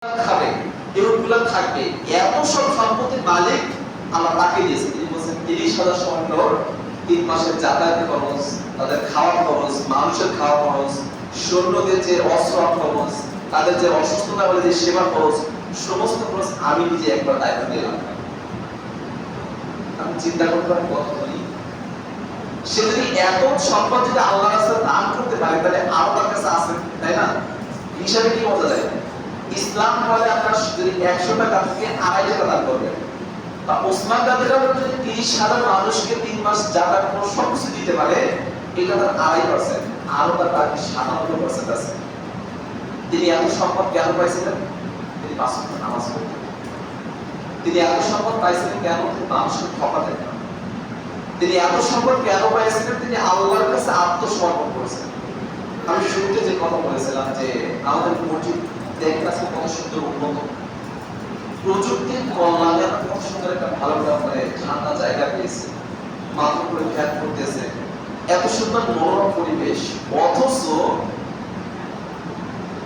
খাবে, এগুলো থাকবে, এত সব সম্পত্তির মালিক আল্লাহ তাকে দিয়েছে। তিনি বলছেন 30,000 সৈন্য, 3 মাসের যাতায়াত খরচ, তাদের খাওয়ার খরচ, মানুষের খাওয়া খরচ, সৈন্যদের যে অস্ত্র খরচ, তাদের যে অসুস্থতা হলে যে সেবা খরচ, সমস্ত খরচ আমি নিজে একবার দায়িত্ব দিলাম। আমি চিন্তা করতে পারি কত ধনী। সে যদি এত সম্পদ যদি আল্লাহর রাস্তায় দান করতে পারে, তাহলে আরো তার কাছে আছে, তাই না? হিসাবে কি বোঝা যায়? ইসলাম বলে আপনার যদি 100 টাকা থেকে 2.5 টাকা দান করবেন, বা ওসমান রাদিয়াল্লাহু আনহু যদি 30,000 মানুষকে 3 মাস যাতায়াত করে সবকিছু দিতে পারে, এটা তার 2.5%, আরো তার বাকি 97% আছে। তিনি এত সম্পদ কেন পাইছিলেন? তিনি 5 ওয়াক্ত নামাজ পড়তেন। তিনি এত সম্পদ পাইছিলেন কেন? তিনি মানুষকে ঠকাতেন না। তিনি এত সম্পদ কেন পাইছিলেন? তিনি আল্লাহর কাছে আত্মসমর্পণ করেছেন। আমি শুরুতে যে কথা বলেছিলাম যে আমাদের মসজিদ দেখতে আছে কত সুন্দর উন্নত, প্রযুক্তির কল্যাণে কত সুন্দর একটা ভালো মানে ঠান্ডা জায়গা পেয়েছে, মাথা করে খ্যাত করতেছে, এত সুন্দর মনোরম পরিবেশ, অথচ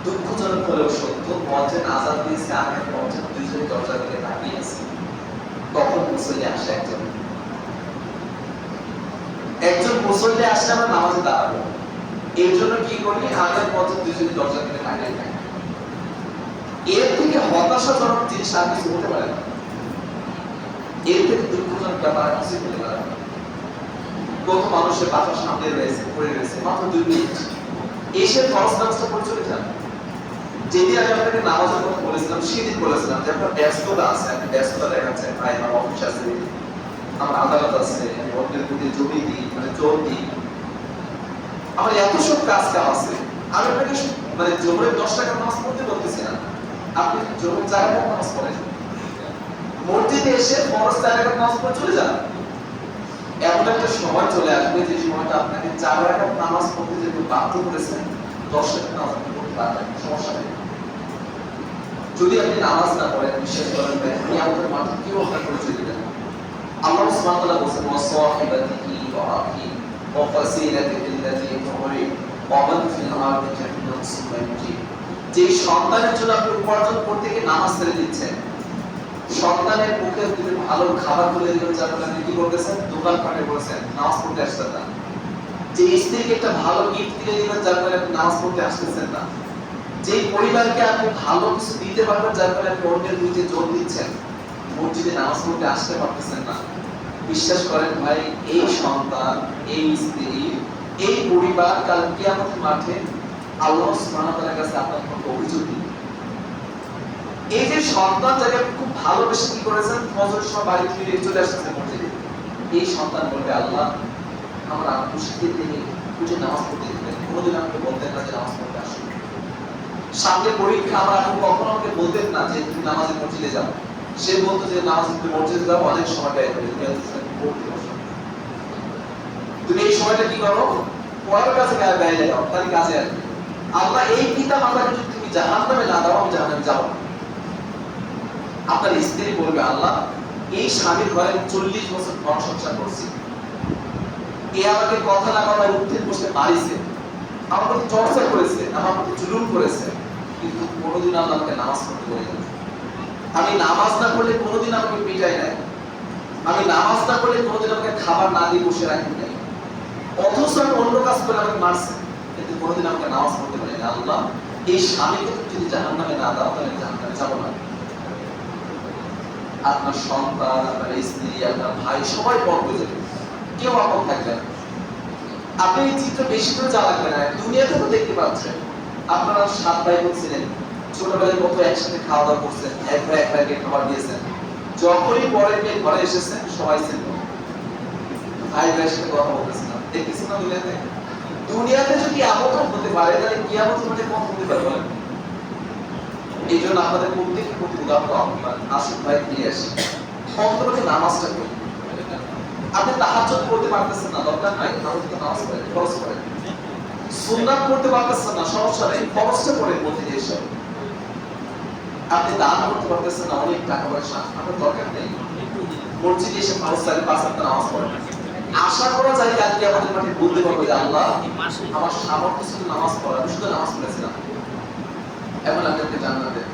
দুঃখজনক হলেও সত্য, মঞ্চে আজাদ দিয়েছে, আমি মঞ্চে দুইজনে দরজা দিকে তাকিয়ে আছি। তখন মুসল্লি আসে একজন মুসল্লি আসলে আমরা নামাজে দাঁড়াবো, এর জন্য কি করি? আগের মঞ্চে দুইজনে দরজা দিকে তাকিয়ে থাকি। এর থেকে হতাশাজনক জিনিস আর কিছু হতে পারে না, এর থেকে দুঃখজনক ব্যাপার কিছু হতে পারে না। কত মানুষের বাসার সামনে রয়েছে, পড়ে রয়েছে, মাত্র 2 মিনিট এসে খরচ নামাজটা করে চলে যান। যেদিন আমি আপনাকে নামাজের কথা বলেছিলাম, সেদিন বলেছিলাম যে আপনার ব্যস্ততা আছে, আপনি ব্যস্ততা দেখাচ্ছেন, ভাই আমার অফিস আছে, আমার আদালত আছে, আমি অন্যের প্রতি জমি দিই, মানে জোর দিই, আমার এত সব কাজ কাম আছে। আমি আপনাকে মানে জোহরের 10 টাকা নামাজ পড়তে বলতেছি না, আপনি জোহরের 4 রাকাত নামাজ পড়েন, মসজিদে এসে ফরজ 4 রাকাত নামাজ পড়ে চলে যান। এমন একটা সময় চলে আসবে যে সময়টা আপনাকে 4 রাকাত নামাজ পড়তে যেতে বাধ্য করেছেন, 10 রাকাত নামাজ পড়তে পারবেন, সমস্যা নেই। যদি আপনি নামাজ না পড়েন, বিশ্বাস করেন ভাই, আপনি আমাদের মাঠে কেউ আপনার করে চলে যাবেন। আল্লাহ সুবহানাহু ওয়া তাআলা বলেছেন ওয়াসাহিবাতিহি ওয়া আখি ওয়া ফাসিলাতিহি আল্লাতী তুরি ওয়া মান ফিল আরদি জামিআন সুম্মা ইউজি। যে সন্তানের জন্য আপনি উপার্জন করতে গিয়ে নামাজ ছেড়ে দিচ্ছেন, সন্তানের মুখে তুমি ভালো খাবার তুলে দিলেন, যার ফলে আপনি কি করতেছেন? দোকান পাটে বসেছেন, নামাজ পড়তে আসছেন না। যে স্ত্রীকে একটা ভালো গিফট দিয়ে দিলেন, যার ফলে আপনি নামাজ পড়তে আসতেছেন না। যে পরিবারকে আপনি ভালো কিছু দিতে পারবেন, যার ফলে আপনি অন্যের দিকে জোর দিচ্ছেন, মসজিদে নামাজ পড়তে আসতে পারতেছেন না। বিশ্বাস করেন ভাই, এই সন্তান, এই স্ত্রী, এই পরিবার কাল কিয়ামতের মাঠে আল্লাহ সুবহানাহু ওয়া তাআলার কাছে আপনার কোনো অভিযোগ নেই। এই যে সন্তান যাকে খুব ভালোবেসে কি করেছেন, ফজরের সময় বাড়ি ফিরে চলে আসতেছে মসজিদে, এই সন্তান বলবে আল্লাহ আমার আব্বু শীতের দিনে উঠে নামাজ পড়তে দিতেন, কোনোদিন আমাকে বলতেন না যে নামাজ পড়তে আসো। সামনে পরীক্ষা, আমার আব্বু কখনো আমাকে বলতেন না যে তুমি নামাজে মসজিদে যাও, সে বলতো যে নামাজে তুমি মসজিদে যাও, অনেক সময় ব্যয় করে পড়তে বসো, তুমি এই সময়টা কি করো? পড়ার কাছে ব্যয় লাগাও, তাহলে কাজে আসবে। আল্লাহ এই পিতা মাতাকে যদি তুমি জাহান্নামে না দাও, আমি জাহান্নামে যাবো। আপনার স্ত্রী বলবে আল্লাহ এই স্বামীর ঘরে 40 বছর ঘর সংসার করছি, এ আমাকে কথা না বলায় উঠতে বসতে মারিছে, আমার প্রতি চর্চা করেছে, আমার প্রতি জুলুম করেছে, কিন্তু কোনোদিন আল্লাহ আমাকে নামাজ পড়তে বলে না। আমি নামাজ না পড়লে কোনোদিন আমাকে পিটাই নাই, আমি নামাজ না পড়লে কোনোদিন আমাকে খাবার না দিয়ে বসে রাখি নাই, অথচ আমি অন্য কাজ করে আমাকে মারছে, কিন্তু কোনোদিন আমাকে নামাজ পড়তে বলে না। আল্লাহ এই স্বামীকে যদি জাহান্নামে না দাও, তাহলে জাহান্নামে যাবো না। আপনার সন্তান, আপনার স্ত্রী, আপনার ভাই সবাই পর হয়ে যাবে, কেউ আপন থাকবে না। আপনি এই চিত্র বেশি করে যা লাগবে না, দুনিয়াতে তো দেখতে পাচ্ছেন, আপনারা 7 ভাই ছিলেন, ছোটবেলায় কত একসাথে খাওয়া দাওয়া করছেন, এক ভাই এক ভাইকে খাবার দিয়েছেন, যখনই পরের মেয়ে ঘরে এসেছেন সবাই ছিল ভাই ভাইয়ের সাথে কথা বলতেছেন, দেখতেছেন না দুনিয়াতে? দুনিয়াতে যদি এমন হতে পারে, তাহলে কিয়ামতের মাঠে কত হতে পারে বলেন? এই জন্য আমাদের প্রত্যেকের প্রতি উদাহরণ আহ্বান, আসুন ভাই নিয়ে আসি, অন্তত নামাজটা করি। আপনি তাহাজ্জুদ পড়তে পারতেছেন না, দরকার নাই, তাহলে নামাজ পড়েন, ফরজ পড়েন। সুন্নাত পড়তে পারতেছেন না, সমস্যা নেই, ফরজটা পড়েন মসজিদে এসে। আপনি দান করতে পারতেছেন না, অনেক টাকা পয়সা, আপনার দরকার নেই, মসজিদে এসে ফরজ 5 ওয়াক্ত নামাজ পড়েন। আশা করা যায় আজকে আমাদের মাঠে বলতে পারবো যে আল্লাহ আমার সামর্থ্য ছিল নামাজ পড়া, আমি শুধু নামাজ পড়েছিলাম, এমন আপনাকে জান্নাত দেন।